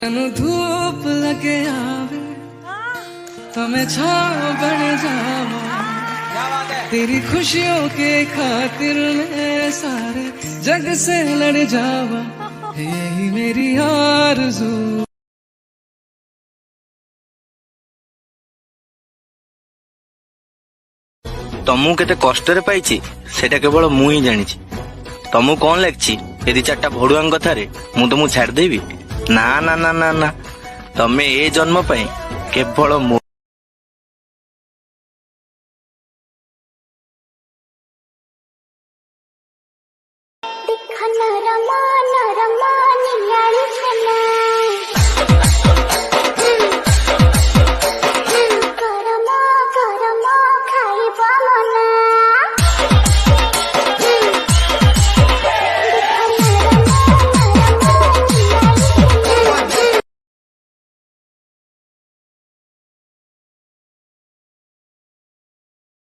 धूप लगे आवे हमें छाव बन जावा तेरी खुशियों के खातिर मैं सारे जग से लड़ जावा यही मेरी आरज़ू। तमु केते कष्ट पाई सेटा केवल मु ही जानी। तमु कौन लगी यदि चार्टा भड़ुआ कथार मु तुमको छाड़देवी? ना ना ना ना ना, तमे ए जन्म पाई केवल मो